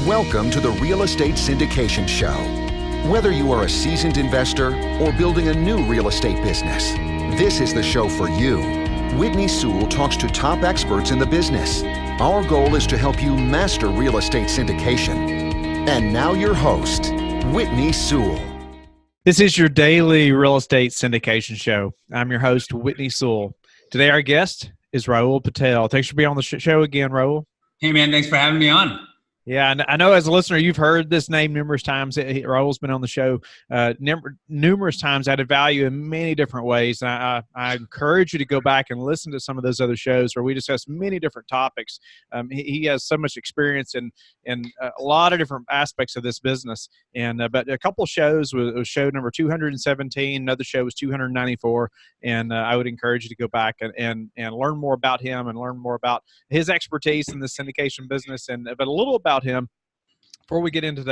Welcome to the Real Estate Syndication Show. Whether you are a seasoned investor or building a new real estate business, this is the show for you. Whitney Sewell talks to top experts in the business. Our goal is to help you master real estate syndication. And now your host, Whitney Sewell. This is your daily real estate syndication show. I'm your host, Whitney Sewell. Today our guest is Rahul Patel. Thanks for being on the show again, Rahul. Hey, man. Thanks for having me on. Yeah, and I know as a listener, you've heard this name numerous times. Rahul's been on the show numerous times, added value in many different ways. And I encourage you to go back and listen to some of those other shows where we discuss many different topics. He has so much experience in a lot of different aspects of this business. And but a couple of shows was show number 217. Another show was 294. And I would encourage you to go back and learn more about him and learn more about his expertise in the syndication business, but a little about him before we get into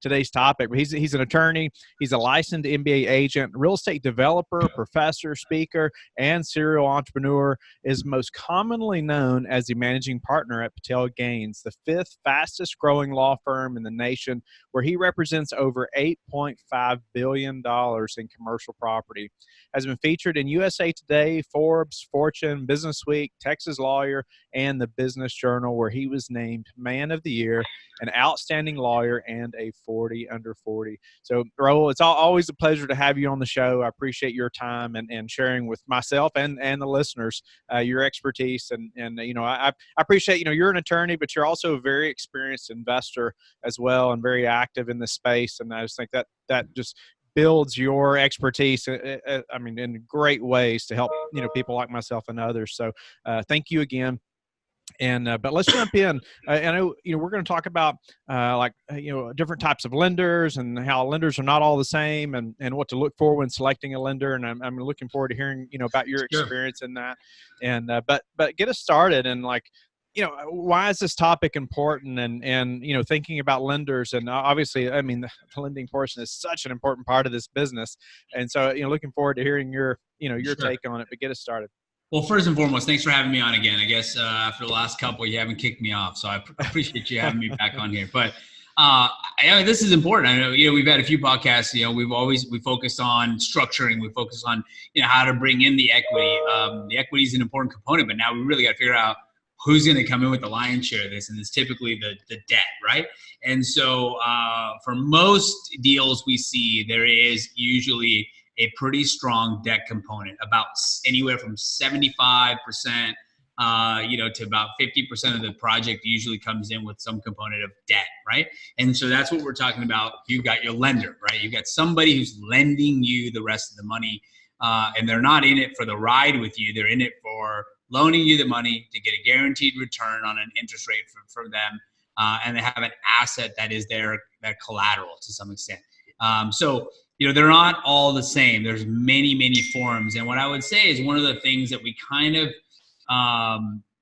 today's topic. He's an attorney. He's a licensed MBA agent, real estate developer, professor, speaker, and serial entrepreneur. Is most commonly known as the managing partner at Patel Gaines, the fifth fastest growing law firm in the nation, where he represents over $8.5 billion in commercial property. Has been featured in USA Today, Forbes, Fortune, Businessweek, Texas Lawyer, and the Business Journal, where he was named Man of the Year, an outstanding lawyer, and a 40 under 40. So, Rahul, it's always a pleasure to have you on the show. I appreciate your time and sharing with myself and the listeners your expertise. And you know, I appreciate, you know, you're an attorney, but you're also a very experienced investor as well and very active in this space. And I just think that just builds your expertise, I mean, in great ways to help, you know, people like myself and others. So thank you again. And but let's jump in. I know, you know, we're going to talk about different types of lenders and how lenders are not all the same, and what to look for when selecting a lender. And I'm looking forward to hearing, you know, about your experience in that. And but get us started. And you know, why is this topic important? And you know, thinking about lenders, and obviously, I mean, the lending portion is such an important part of this business. And so, you know, looking forward to hearing your take on it. But get us started. Well, first and foremost, thanks for having me on again. I guess after the last couple, you haven't kicked me off, so I appreciate you having me back on here. But I mean, this is important. I know, you know, we've had a few podcasts. You know, we focused on structuring. We focused on, you know, how to bring in the equity. The equity is an important component, but now we really got to figure out who's going to come in with the lion's share of this, and it's typically the debt, right? And so for most deals we see, there is usually a pretty strong debt component, about anywhere from 75%, to about 50% of the project usually comes in with some component of debt, right? And so that's what we're talking about. You've got your lender, right? You've got somebody who's lending you the rest of the money, and they're not in it for the ride with you. They're in it for loaning you the money to get a guaranteed return on an interest rate for them, and they have an asset that is their collateral to some extent. So, you know, they're not all the same. There's many, many forms. And what I would say is one of the things that we kind of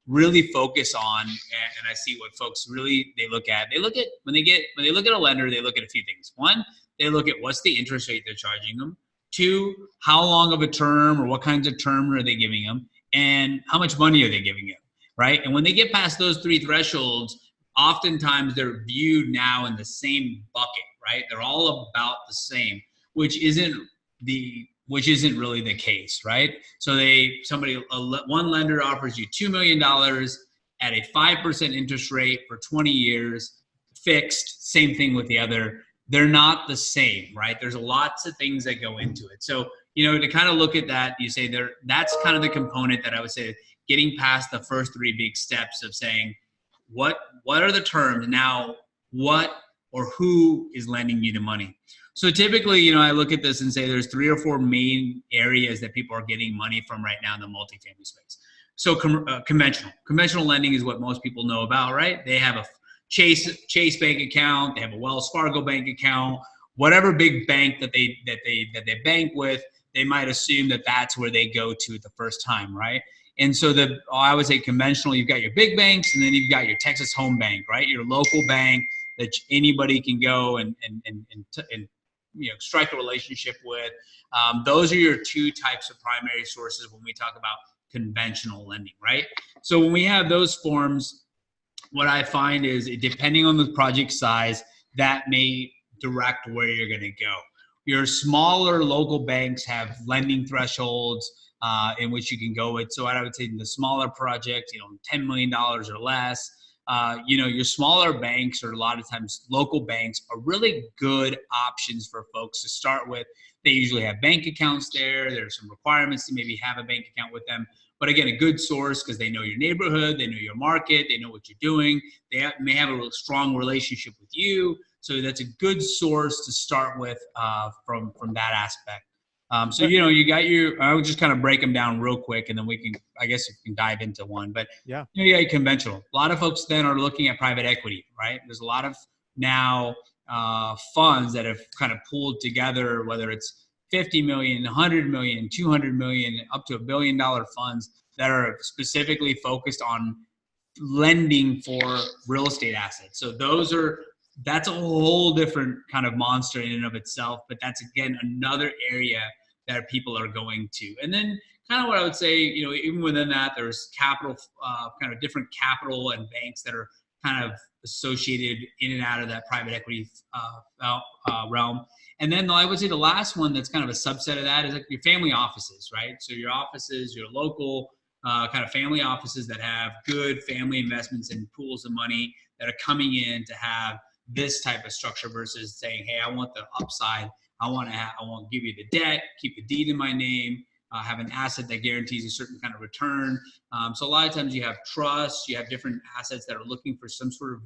really focus on, and I see what folks really, they look at when they look at a lender, they look at a few things. One, they look at what's the interest rate they're charging them. Two, how long of a term or what kinds of term are they giving them? And how much money are they giving them, right? And when they get past those three thresholds, oftentimes they're viewed now in the same bucket, right? They're all about the same, which isn't really the case, right? So one lender offers you $2 million at a 5% interest rate for 20 years, fixed. Same thing with the other. They're not the same, right? There's lots of things that go into it. So, you know, to kind of look at that, you say that's kind of the component that I would say, getting past the first three big steps of saying, what are the terms now? What or who is lending you the money? So typically, you know, I look at this and say there's 3 or 4 main areas that people are getting money from right now in the multifamily space. So conventional lending is what most people know about, right? They have a Chase bank account, they have a Wells Fargo bank account, whatever big bank that they bank with, they might assume that that's where they go to the first time, right? And so I would say conventional, you've got your big banks, and then you've got your Texas Home Bank, right? Your local bank that anybody can go and you know, strike a relationship with. Those are your two types of primary sources when we talk about conventional lending, right? So when we have those forms, what I find is, depending on the project size, that may direct where you're going to go. Your smaller local banks have lending thresholds in which you can go with. So I would say in the smaller projects, $10 million or less, your smaller banks, or a lot of times local banks, are really good options for folks to start with. They usually have bank accounts there. There's some requirements to maybe have a bank account with them. But again, a good source, because they know your neighborhood, they know your market, they know what you're doing. They may have a real strong relationship with you. So that's a good source to start with from that aspect. You got I would just kind of break them down real quick, and then we can dive into one. But yeah, you got conventional. A lot of folks then are looking at private equity, right? There's a lot of now funds that have kind of pooled together, whether it's 50 million, 100 million, 200 million, up to $1 billion funds that are specifically focused on lending for real estate assets. So that's a whole different kind of monster in and of itself, but that's, again, another area that people are going to. And then kind of what I would say, even within that, there's capital, kind of different capital and banks that are kind of associated in and out of that private equity realm. And then I would say the last one that's kind of a subset of that is like your family offices, right? So your offices, your local kind of family offices that have good family investments and pools of money that are coming in to have this type of structure versus saying, hey, I want the upside. I want to give you the debt, keep the deed in my name, have an asset that guarantees a certain kind of return. So a lot of times you have trusts, you have different assets that are looking for some sort of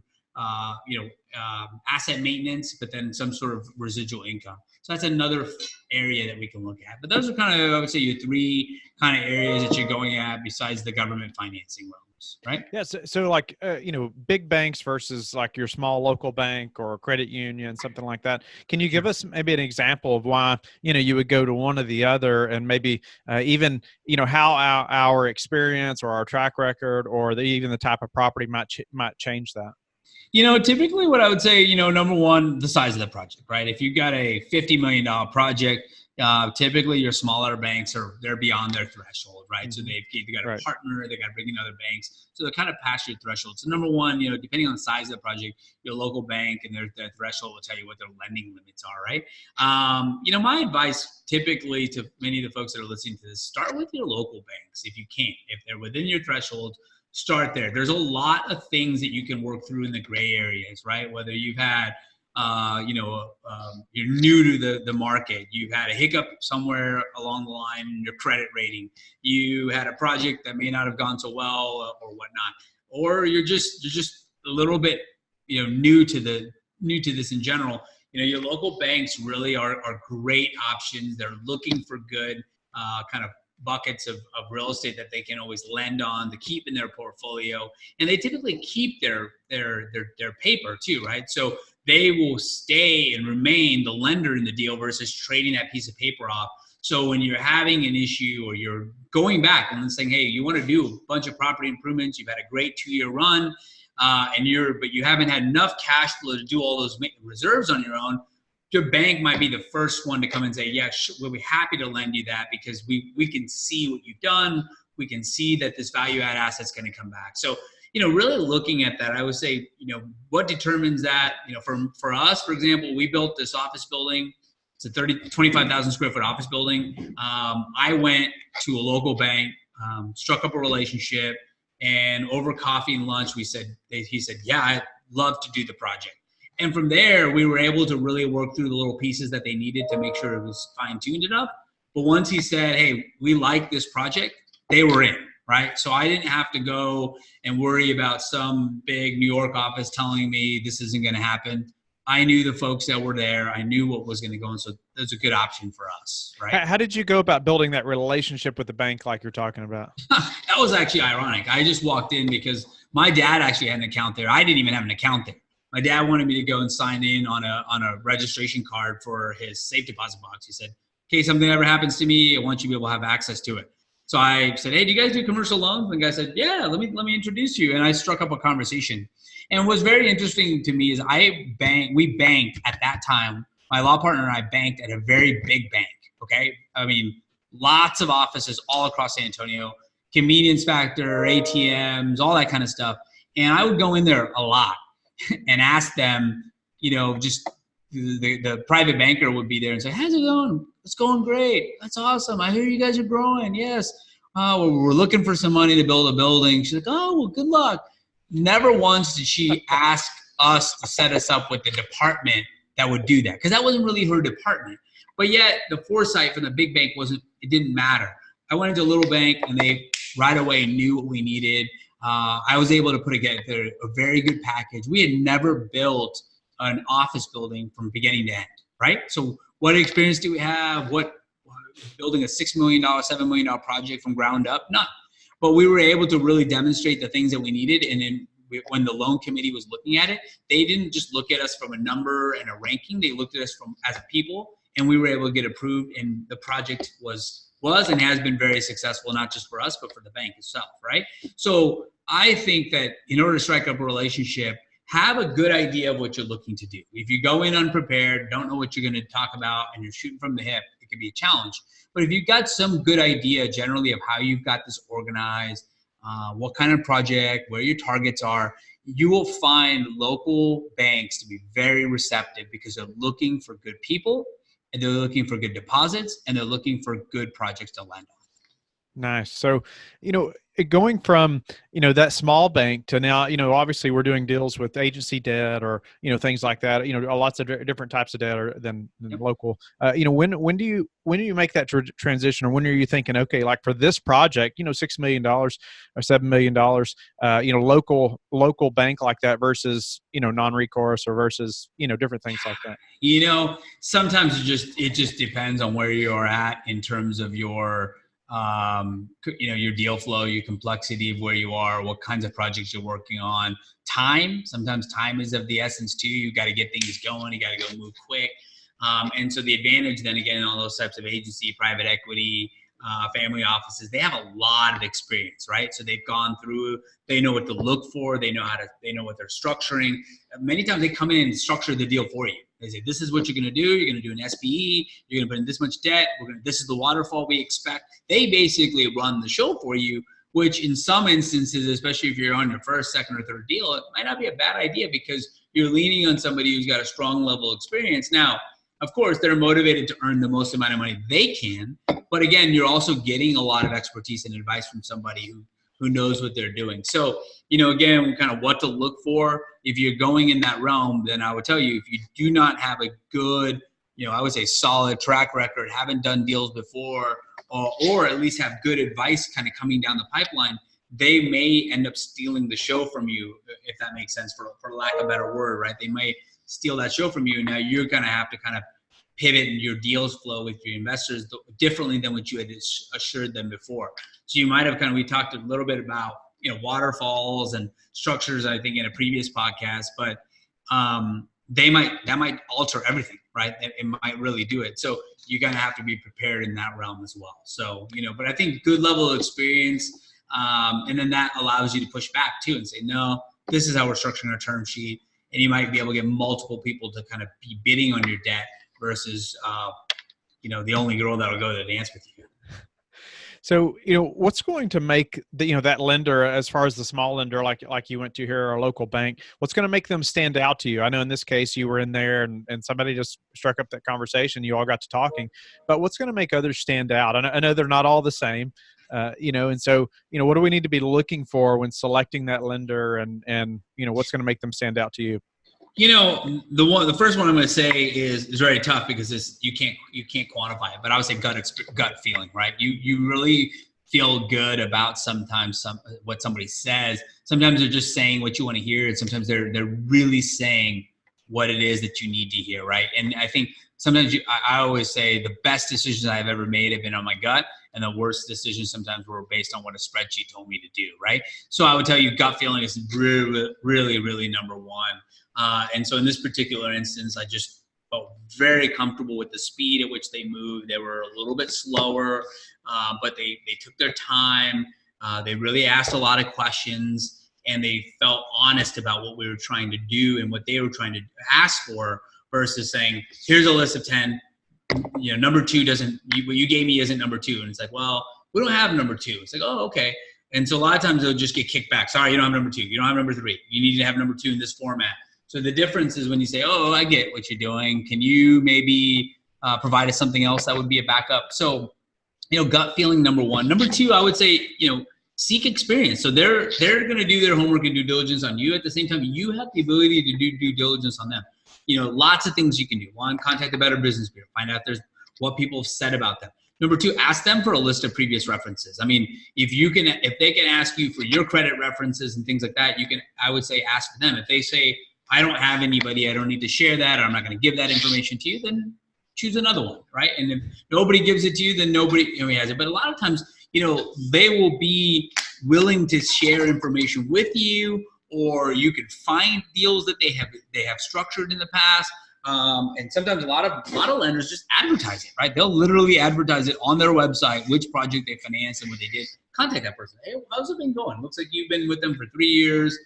asset maintenance, but then some sort of residual income. So that's another area that we can look at. But those are kind of, I would say, your three kind of areas that you're going at besides the government financing realms, right? Yeah. So like, big banks versus like your small local bank or credit union, something like that. Can you give us maybe an example of why, you would go to one or the other, and maybe even, how our experience or our track record or even the type of property might change that? Typically what I would say, number one, the size of the project, right? If you've got a $50 million project, typically your smaller banks they're beyond their threshold, right? Mm-hmm. So they've got a partner, they got to bring in other banks. So they're kind of past your threshold. So number one, depending on the size of the project, your local bank and their threshold will tell you what their lending limits are, right? My advice typically to many of the folks that are listening to this, start with your local banks if you can. If they're within your threshold, start there. There's a lot of things that you can work through in the gray areas, right? Whether you've had, you're new to the market, you've had a hiccup somewhere along the line in your credit rating, you had a project that may not have gone so well or whatnot, or you're just a little bit, new to this in general. Your local banks really are great options. They're looking for good kind of buckets of real estate that they can always lend on to keep in their portfolio, and they typically keep their paper too, right? So they will stay and remain the lender in the deal versus trading that piece of paper off. So when you're having an issue or you're going back and saying, hey, you want to do a bunch of property improvements, you've had a great 2-year run, but you haven't had enough cash flow to do all those reserves on your own, your bank might be the first one to come and say, yeah, we'll be happy to lend you that because we can see what you've done. We can see that this value add asset's going to come back. So, really looking at that, I would say, what determines that, for us, for example, we built this office building. It's a 25,000 square foot office building. I went to a local bank, struck up a relationship, and over coffee and lunch, he said, yeah, I'd love to do the project. And from there, we were able to really work through the little pieces that they needed to make sure it was fine-tuned enough. But once he said, hey, we like this project, they were in, right? So I didn't have to go and worry about some big New York office telling me this isn't going to happen. I knew the folks that were there. I knew what was going to go on. So that's a good option for us, right? How did you go about building that relationship with the bank like you're talking about? That was actually ironic. I just walked in because my dad actually had an account there. I didn't even have an account there. My dad wanted me to go and sign in on a registration card for his safe deposit box. He said, in case something ever happens to me, I want you to be able to have access to it. So I said, hey, do you guys do commercial loans? And the guy said, yeah, let me introduce you. And I struck up a conversation. And what's very interesting to me is we banked at that time, my law partner and I banked at a very big bank, okay? I mean, lots of offices all across San Antonio, convenience factor, ATMs, all that kind of stuff. And I would go in there a lot and ask them, just the private banker would be there and say, how's it going? It's going great. That's awesome. I hear you guys are growing. Yes. We're looking for some money to build a building. She's like, oh, well, good luck. Never once did she ask us to set us up with the department that would do that, because that wasn't really her department. But yet the foresight from the big bank it didn't matter. I went into a little bank and they right away knew what we needed. I was able to put together a very good package. We had never built an office building from beginning to end, right? So what experience do we have? Building a $6 million, $7 million project from ground up? None. But we were able to really demonstrate the things that we needed. And then when the loan committee was looking at it, they didn't just look at us from a number and a ranking. They looked at us as people, and we were able to get approved. And the project was and has been very successful, not just for us, but for the bank itself, right? So I think that in order to strike up a relationship, have a good idea of what you're looking to do. If you go in unprepared, don't know what you're going to talk about, and you're shooting from the hip, it can be a challenge. But if you've got some good idea generally of how you've got this organized, what kind of project, where your targets are, you will find local banks to be very receptive, because they're looking for good people, and they're looking for good deposits, and they're looking for good projects to lend on. Nice. So, going from, that small bank to now, obviously we're doing deals with agency debt or, things like that, lots of different types of debt than local. When do you make that transition, or when are you thinking, okay, like for this project, $6 million or $7 million, local bank like that versus, non-recourse or versus, different things like that? Sometimes it just depends on where you're at in terms of your deal flow, your complexity of where you are, what kinds of projects you're working on. Sometimes time is of the essence too. You got to get things going. You got to go move quick. And so the advantage then again, all those types of agency, private equity, family offices, they have a lot of experience, right? So they've gone through, they know what to look for. They know what they're structuring. Many times they come in and structure the deal for you. They say, this is what you're going to do. You're going to do an SPE. You're going to put in this much debt. This is the waterfall we expect. They basically run the show for you, which in some instances, especially if you're on your first, second, or third deal, it might not be a bad idea, because you're leaning on somebody who's got a strong level of experience. Now, of course, they're motivated to earn the most amount of money they can. But again, you're also getting a lot of expertise and advice from somebody who knows what they're doing. So, again, kind of what to look for. If you're going in that realm, then I would tell you, if you do not have a good, I would say solid track record, haven't done deals before, or at least have good advice kind of coming down the pipeline, they may end up stealing the show from you, if that makes sense, for lack of a better word, right? They may steal that show from you. Now you're going to have to kind of pivot in your deals flow with your investors differently than what you had assured them before. So you might have we talked a little bit about, waterfalls and structures, I think in a previous podcast, but that might alter everything, right? It might really do it. So you're going to have to be prepared in that realm as well. So, but I think good level of experience, and then that allows you to push back too and say, no, this is how we're structuring our term sheet. And you might be able to get multiple people to kind of be bidding on your debt versus, the only girl that will go to dance with you. So, what's going to make that lender, as far as the small lender, like you went to here, or a local bank, what's going to make them stand out to you? I know in this case you were in there and somebody just struck up that conversation. You all got to talking, but what's going to make others stand out? I know they're not all the same, and so, what do we need to be looking for when selecting that lender, and what's going to make them stand out to you? The first one I'm going to say is very tough, because you can't quantify it, but I would say gut feeling, right? You really feel good about sometimes what somebody says. Sometimes they're just saying what you want to hear, and sometimes they're really saying what it is that you need to hear, right? And I think sometimes I always say the best decisions I've ever made have been on my gut, and the worst decisions sometimes were based on what a spreadsheet told me to do, right? So I would tell you gut feeling is really, really, really number one. And so in this particular instance, I just felt very comfortable with the speed at which they moved. They were a little bit slower, but they took their time. They really asked a lot of questions, and they felt honest about what we were trying to do and what they were trying to ask for, versus saying, here's a list of 10, number 2 what you gave me isn't number 2. And it's like, well, we don't have number 2. It's like, oh, okay. And so a lot of times they'll just get kicked back. Sorry, you don't have number 2. You don't have number 3. You need to have number 2 in this format. So the difference is when you say, oh, I get what you're doing. Can you maybe provide us something else that would be a backup? So, gut feeling, number 1. Number 2, I would say, seek experience. So they're going to do their homework and due diligence on you. At the same time, you have the ability to do due diligence on them. Lots of things you can do. 1, contact the Better Business Bureau. Find out what people have said about them. Number 2, ask them for a list of previous references. I mean, if they can ask you for your credit references and things like that, I would say ask for them. If they say, I don't have anybody, I don't need to share that, or I'm not going to give that information to you, then choose another one, right? And if nobody gives it to you, then nobody has it. But a lot of times, they will be willing to share information with you, or you can find deals that they have structured in the past. And sometimes a lot of lenders just advertise it, right? They'll literally advertise it on their website, which project they financed and what they did. Contact that person. Hey, how's it been going? Looks like you've been with them for 3 years.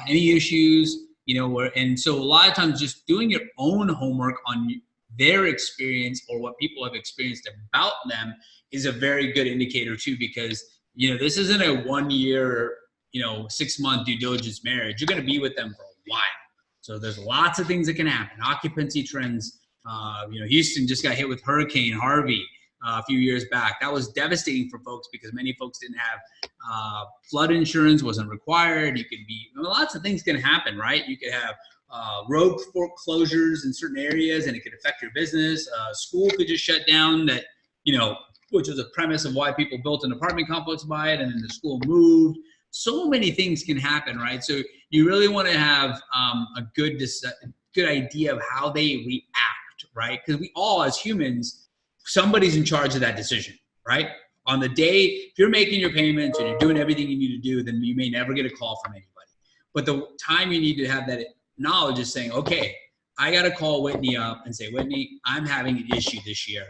Any issues? And so a lot of times just doing your own homework on their experience or what people have experienced about them is a very good indicator too, because, this isn't a 1 year, 6-month due diligence marriage. You're going to be with them for a while. So there's lots of things that can happen. Occupancy trends. Houston just got hit with Hurricane Harvey a few years back. That was devastating for folks because many folks didn't have flood insurance, wasn't required. Lots of things can happen, right? You could have road foreclosures in certain areas and it could affect your business. School could just shut down that, which was a premise of why people built an apartment complex by it, and then the school moved. So many things can happen, right? So you really want to have a good idea of how they react, right? Because we all, as humans, somebody's in charge of that decision, right? On the day, if you're making your payments and you're doing everything you need to do, then you may never get a call from anybody. But the time you need to have that knowledge is saying, okay, I got to call Whitney up and say, Whitney, I'm having an issue this year.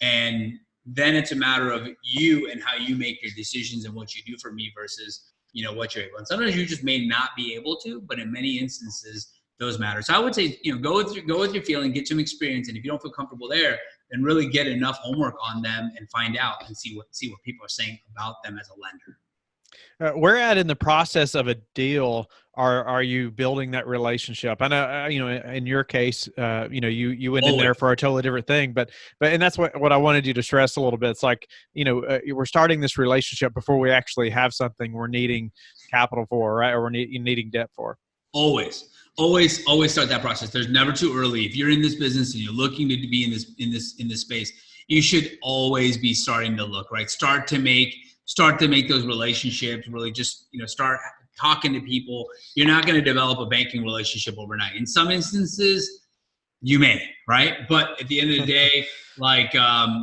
And then it's a matter of you and how you make your decisions and what you do for me versus, what you're able. And sometimes you just may not be able to, but in many instances, those matter. So I would say, go with your feeling, get some experience. And if you don't feel comfortable there, then really get enough homework on them and find out and see what people are saying about them as a lender. Where at in the process of a deal are you building that relationship? I know, in your case, you went in there for a totally different thing, but and that's what I wanted you to stress a little bit. It's like, we're starting this relationship before we actually have something we're needing capital for, right? Or we're needing debt for. Always start that process. There's never too early. If you're in this business and you're looking to be in this space, you should always be starting to look, right? Start to make those relationships, really just, start talking to people. You're not going to develop a banking relationship overnight. In some instances, you may, right? But at the end of the day,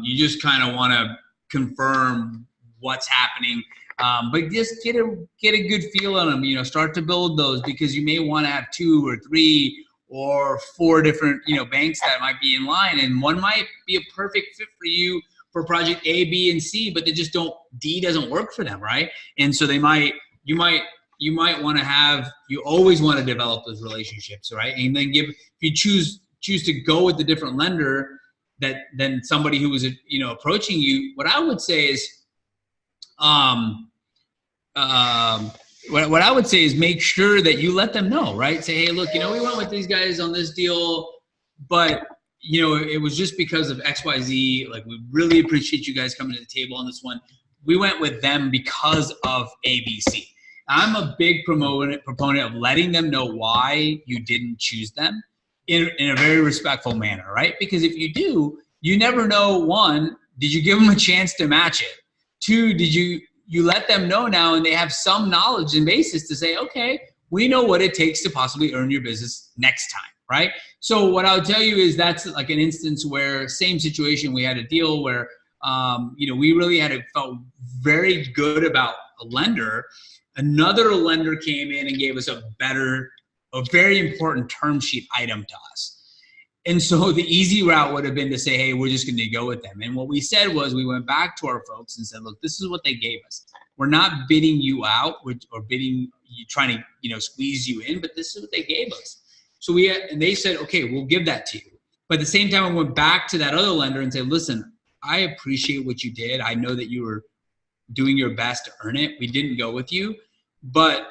you just kind of want to confirm what's happening. But just get a good feel on them, start to build those, because you may want to have 2 or 3 or 4 different, banks that might be in line. And one might be a perfect fit for you for project A, B, and C, but they just D doesn't work for them, right? And so you might want to you always want to develop those relationships, right? And then if you choose to go with a different lender than somebody who was, approaching you, what I would say is, what I would say is make sure that you let them know, right? Say, hey, look, we went with these guys on this deal, but it was just because of XYZ. Like, we really appreciate you guys coming to the table on this one. We went with them because of ABC. I'm a big proponent of letting them know why you didn't choose them in a very respectful manner, right? Because if you do, you never know, 1, did you give them a chance to match it? 2, did you let them know now and they have some knowledge and basis to say, okay, we know what it takes to possibly earn your business next time, right? So what I would tell you is that's like an instance where, same situation, we had a deal where, we really felt very good about a lender. Another lender came in and gave us a very important term sheet item to us. And so the easy route would have been to say, hey, we're just going to go with them. And what we said was, we went back to our folks and said, look, this is what they gave us. We're not bidding you out or bidding you, trying to, squeeze you in, but this is what they gave us. So and they said, okay, we'll give that to you. But at the same time, I went back to that other lender and said, listen, I appreciate what you did. I know that you were doing your best to earn it. We didn't go with you, but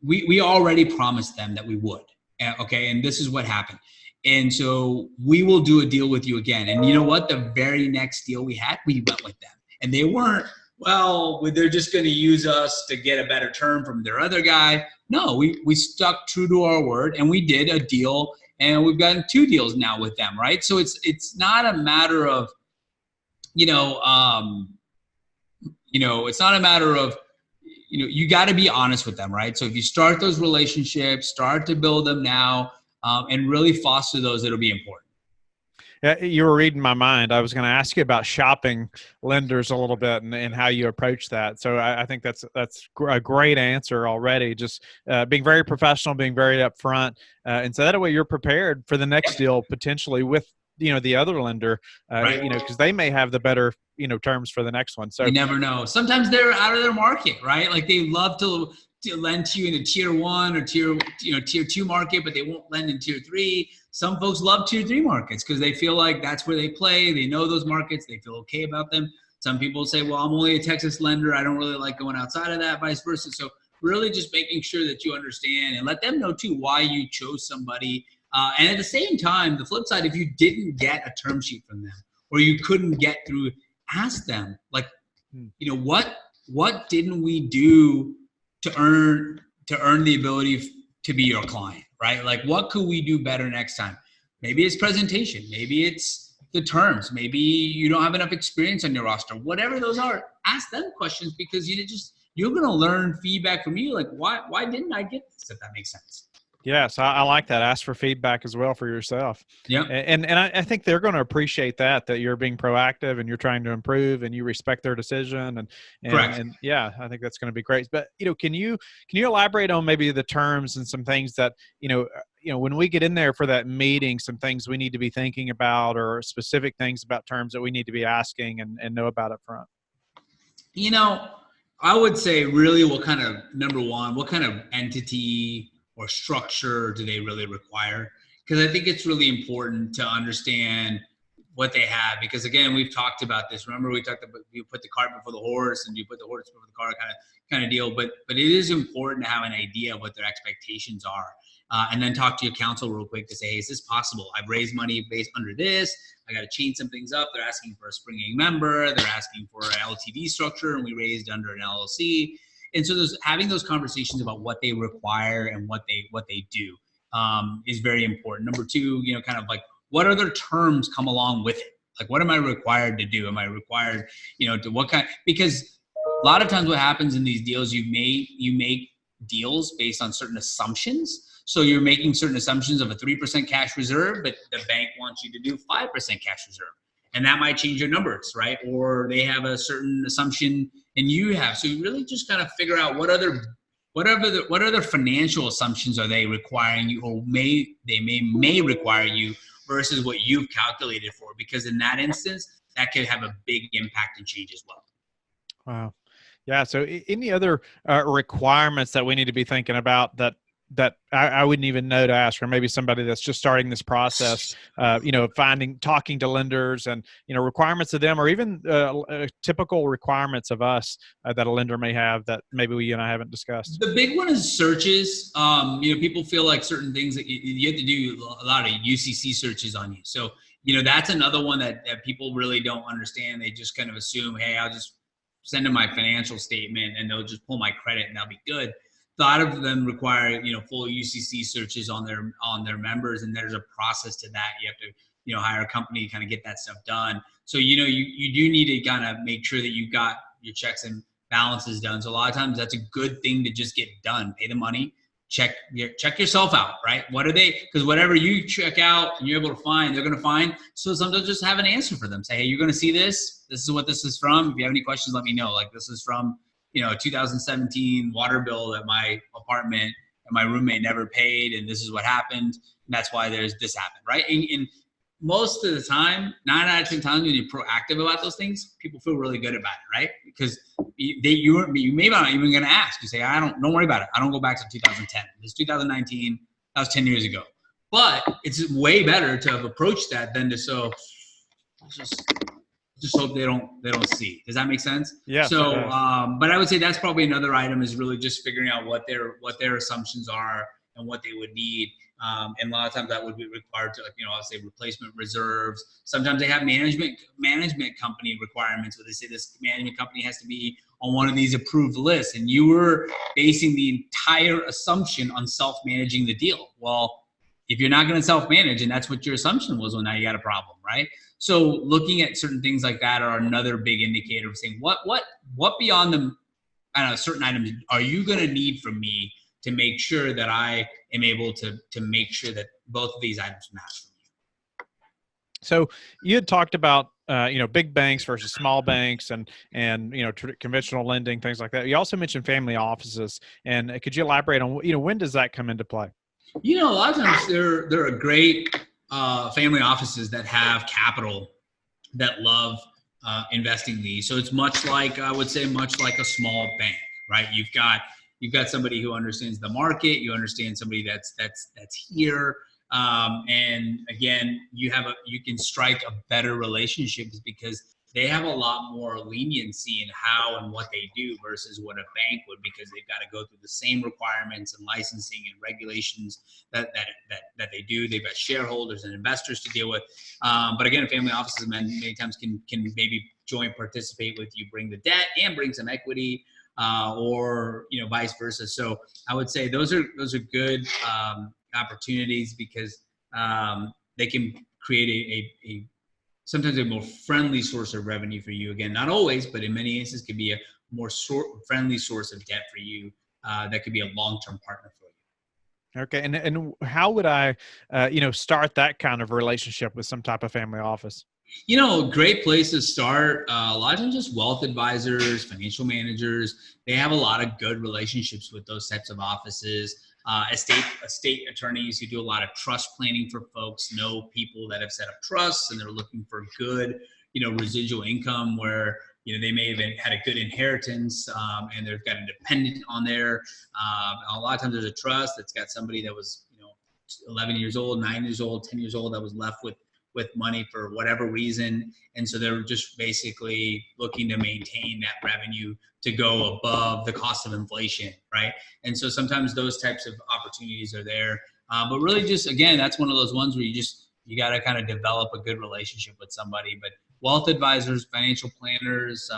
we already promised them that we would. Okay. And this is what happened. And so we will do a deal with you again. And you know what? The very next deal we had, we went with them. And they weren't, well, they're just going to use us to get a better term from their other guy. No, we stuck true to our word, and we did a deal, and we've gotten 2 deals now with them, right? So it's not a matter of, it's not a matter of, you got to be honest with them, right? So if you start those relationships, start to build them now, and really foster those, it'll be important. Yeah, you were reading my mind. I was going to ask you about shopping lenders a little bit and how you approach that. So I think that's a great answer already. Just being very professional, being very upfront, and so that way you're prepared for the next deal potentially with the other lender, right. Because they may have the better terms for the next one. So you never know. Sometimes they're out of their market, right? Like they love to lend to you in a tier 1 or tier 2 market, but they won't lend in tier 3. Some folks love tier 3 markets because they feel like that's where they play. They know those markets. They feel okay about them. Some people say, well, I'm only a Texas lender. I don't really like going outside of that, vice versa. So really just making sure that you understand and let them know too why you chose somebody. And at the same time, the flip side, if you didn't get a term sheet from them or you couldn't get through, ask them, like, what didn't we do to earn the ability to be your client, right? Like, what could we do better next time? Maybe it's presentation. Maybe it's the terms. Maybe you don't have enough experience on your roster. Whatever those are, ask them questions because you're going to learn feedback from you. Like, why didn't I get this, if that makes sense? Yes, I like that. Ask for feedback as well for yourself. Yeah. And I think they're going to appreciate that you're being proactive and you're trying to improve and you respect their decision. Correct. And yeah, I think that's going to be great. But, can you elaborate on maybe the terms and some things that, when we get in there for that meeting, some things we need to be thinking about or specific things about terms that we need to be asking and know about up front? I would say really number one, what kind of entity or structure do they really require? Because I think it's really important to understand what they have. Because again, we've talked about this. Remember, we talked about you put the cart before the horse, and you put the horse before the cart kind of deal. But it is important to have an idea of what their expectations are, and then talk to your counsel real quick to say, hey, is this possible? I've raised money based under this. I got to change some things up. They're asking for a springing member. They're asking for an LTD structure, and we raised under an LLC. And so having those conversations about what they require and what they do is very important. Number 2, kind of like what other terms come along with it? Like, what am I required to do? Am I required, to what kind? Because a lot of times what happens in these deals, you make deals based on certain assumptions. So you're making certain assumptions of a 3% cash reserve, but the bank wants you to do 5% cash reserve. And that might change your numbers, right? Or they have a certain assumption and you have. So you really just kind of figure out what other financial assumptions are they requiring you, or may require you versus what you've calculated for. Because in that instance, that could have a big impact and change as well. Wow. Yeah. So any other requirements that we need to be thinking about that I wouldn't even know to ask, or maybe somebody that's just starting this process, talking to lenders and, requirements of them, or even typical requirements of us that a lender may have that maybe you and I haven't discussed? The big one is searches. People feel like certain things that you have to do a lot of UCC searches on you. So, that's another one that people really don't understand. They just kind of assume, hey, I'll just send them my financial statement and they'll just pull my credit and that'll be good. A lot of them require, full UCC searches on their members, and there's a process to that. You have to, hire a company to kind of get that stuff done. So, you do need to kind of make sure that you've got your checks and balances done. So a lot of times that's a good thing to just get done. Pay the money, check yourself out, right? What are they? Because whatever you check out and you're able to find, they're going to find. So sometimes just have an answer for them. Say, hey, you're going to see this. This is what this is from. If you have any questions, let me know. Like, this is from, 2017 water bill at my apartment and my roommate never paid, and this is what happened. And that's why this happened, right? And most of the time, 9 out of 10 times when you're proactive about those things, people feel really good about it, right? Because you may not even going to ask. You say, don't worry about it. I don't go back to 2010. This is 2019. That was 10 years ago. But it's way better to have approached that than to just just hope they don't see. Does that make sense? Yeah. So, but I would say that's probably another item is really just figuring out what their assumptions are and what they would need. And a lot of times that would be required to, like, I'll say replacement reserves. Sometimes they have management company requirements where they say this management company has to be on one of these approved lists. And you were basing the entire assumption on self-managing the deal. Well, if you're not going to self-manage, and that's what your assumption was, well, now you got a problem, right? So looking at certain things like that are another big indicator of saying what beyond them, certain items are you going to need from me to make sure that I am able to make sure that both of these items match for you. So you had talked about big banks versus small banks and conventional lending, things like that. You also mentioned family offices, and could you elaborate on when does that come into play? A lot of times there are great family offices that have capital that love investing these. So it's much like a small bank, right? You've got somebody who understands the market. You understand somebody that's here. And again, you can strike a better relationship because they have a lot more leniency in how and what they do versus what a bank would, because they've got to go through the same requirements and licensing and regulations that they do. They've got shareholders and investors to deal with. But again, family offices many times can maybe joint participate with you, bring the debt and bring some equity, or vice versa. So I would say those are good opportunities because they can create a sometimes a more friendly source of revenue for you. Again, not always, but in many instances could be a more friendly source of debt for you that could be a long-term partner for you. Okay. And how would I, start that kind of relationship with some type of family office? Great place to start. A lot of times just wealth advisors, financial managers, they have a lot of good relationships with those types of offices. Estate attorneys who do a lot of trust planning for folks know people that have set up trusts and they're looking for good, residual income where, they may have had a good inheritance and they've got a dependent on there. A lot of times there's a trust that's got somebody that was, 11 years old, 9 years old, 10 years old that was left with money for whatever reason. And so they're just basically looking to maintain that revenue to go above the cost of inflation, right? And so sometimes those types of opportunities are there. But really just, again, that's one of those ones where you got to kind of develop a good relationship with somebody. But wealth advisors, financial planners,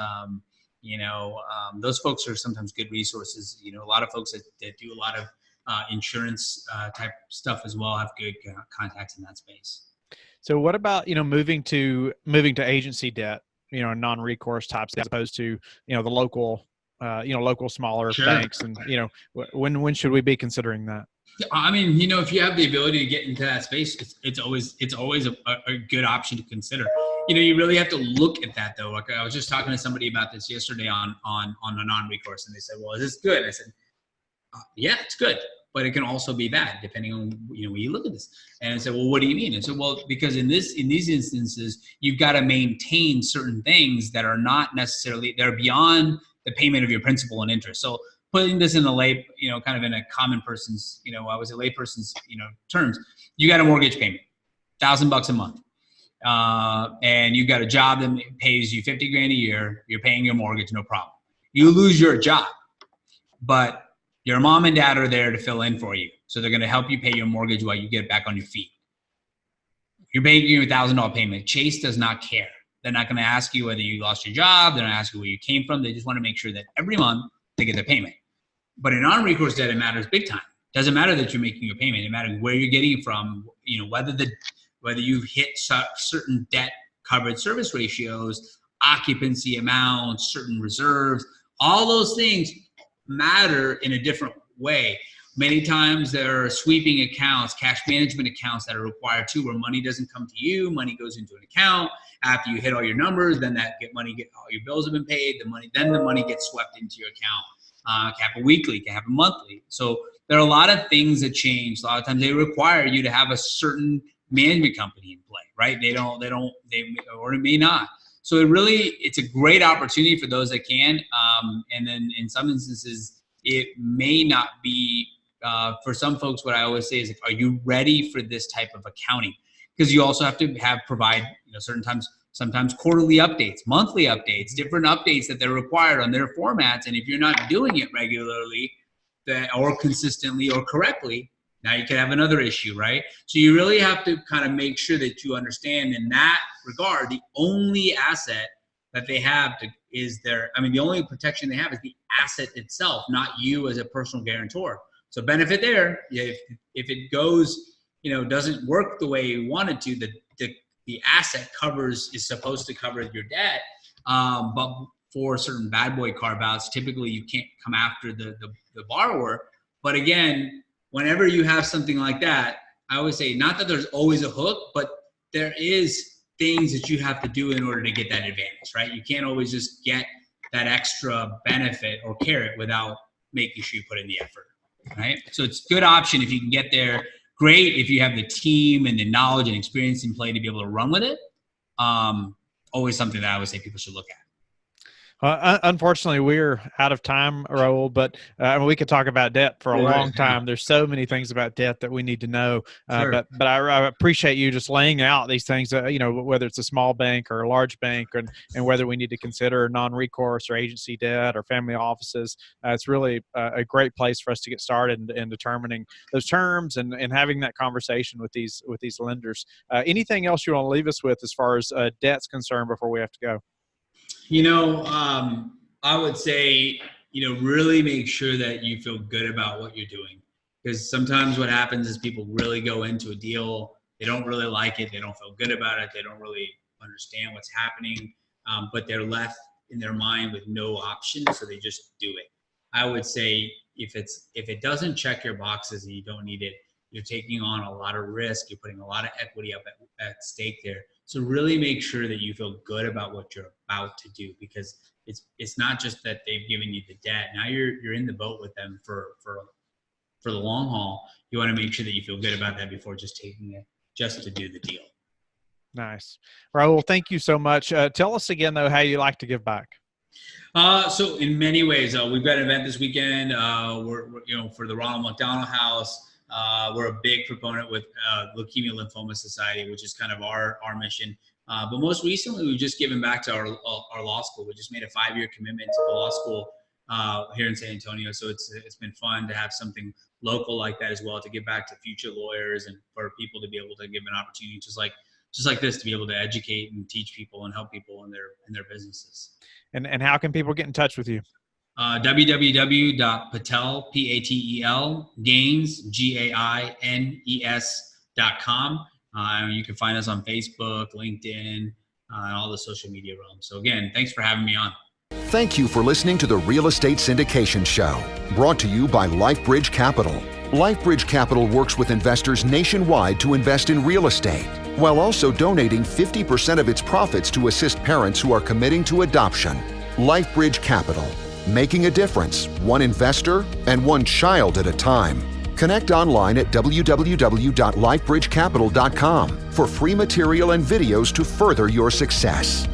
those folks are sometimes good resources. A lot of folks that do a lot of insurance type stuff as well have good contacts in that space. So what about, moving to agency debt, non-recourse types as opposed to, the local smaller Sure. banks, and, when should we be considering that? I mean, if you have the ability to get into that space, it's always a good option to consider. You really have to look at that though. Like I was just talking to somebody about this yesterday on a non-recourse, and they said, well, is this good? I said, yeah, it's good, but it can also be bad depending on, when you look at this. And I said, well, what do you mean? And so, well, because in these instances, you've got to maintain certain things that are not necessarily, they're beyond the payment of your principal and interest. So putting this in a kind of in a common person's, I was a layperson's, terms, you got a mortgage payment, $1,000 a month. And you've got a job that pays you $50,000 a year. You're paying your mortgage, no problem. You lose your job, but your mom and dad are there to fill in for you. So they're going to help you pay your mortgage while you get back on your feet. You're paying your $1,000 payment. Chase does not care. They're not going to ask you whether you lost your job. They're not going to ask you where you came from. They just want to make sure that every month they get their payment. But in non-recourse debt, it matters big time. It doesn't matter that you're making your payment. It matters where you're getting it from, whether you've hit certain debt coverage service ratios, occupancy amounts, certain reserves, all those things matter in a different way. Many times there are sweeping accounts, cash management accounts that are required too, where money doesn't come to you, money goes into an account. After you hit all your numbers, then all your bills have been paid, the money gets swept into your account. Can happen weekly, can happen monthly. So there are a lot of things that change. A lot of times they require you to have a certain management company in play, right? Or it may not. So it's a great opportunity for those that can. And then in some instances, it may not be, for some folks, what I always say is, are you ready for this type of accounting? Because you also have to provide, certain times sometimes quarterly updates, monthly updates, different updates that they're required on their formats. And if you're not doing it regularly or consistently or correctly, now you could have another issue, right? So you really have to kind of make sure that you understand in that regard, the only asset that they have the only protection they have is the asset itself, not you as a personal guarantor. So benefit there, if it goes, doesn't work the way you want it to, the asset is supposed to cover your debt. But for certain bad boy carve outs, typically you can't come after the borrower. But again, whenever you have something like that, I always say, not that there's always a hook, but there is things that you have to do in order to get that advantage, right? You can't always just get that extra benefit or carrot without making sure you put in the effort, right? So it's a good option if you can get there. Great if you have the team and the knowledge and experience in play to be able to run with it. Always something that I would say people should look at. Unfortunately, we're out of time, Rahul, but we could talk about debt for a long time. There's so many things about debt that we need to know. Sure. But I appreciate you just laying out these things, whether it's a small bank or a large bank, and whether we need to consider non-recourse or agency debt or family offices. It's really a great place for us to get started in determining those terms and having that conversation with these lenders. Anything else you want to leave us with as far as debt's concerned before we have to go? I would say, really make sure that you feel good about what you're doing, because sometimes what happens is people really go into a deal. They don't really like it. They don't feel good about it. They don't really understand what's happening, but they're left in their mind with no option. So they just do it. I would say if it doesn't check your boxes and you don't need it, you're taking on a lot of risk. You're putting a lot of equity up at stake there. So really make sure that you feel good about what you're about to do, because it's not just that they've given you the debt. Now you're in the boat with them for the long haul. You want to make sure that you feel good about that before just taking it just to do the deal. Nice. Rahul, thank you so much. Tell us again, though, how you like to give back. So in many ways, we've got an event this weekend. We're for the Ronald McDonald House. We're a big proponent with Leukemia Lymphoma Society, which is kind of our mission. But most recently, we've just given back to our law school. We just made a 5-year commitment to the law school here in San Antonio. So it's been fun to have something local like that as well, to give back to future lawyers and for people to be able to give an opportunity just like this, to be able to educate and teach people and help people in their businesses. And how can people get in touch with you? www.patel, Patel, gains, GAINES.com. You can find us on Facebook, LinkedIn, and all the social media realms. So again, thanks for having me on. Thank you for listening to the Real Estate Syndication Show, brought to you by Life Bridge Capital. Life Bridge Capital works with investors nationwide to invest in real estate, while also donating 50% of its profits to assist parents who are committing to adoption. Life Bridge Capital, making a difference, one investor and one child at a time. Connect online at www.lifebridgecapital.com for free material and videos to further your success.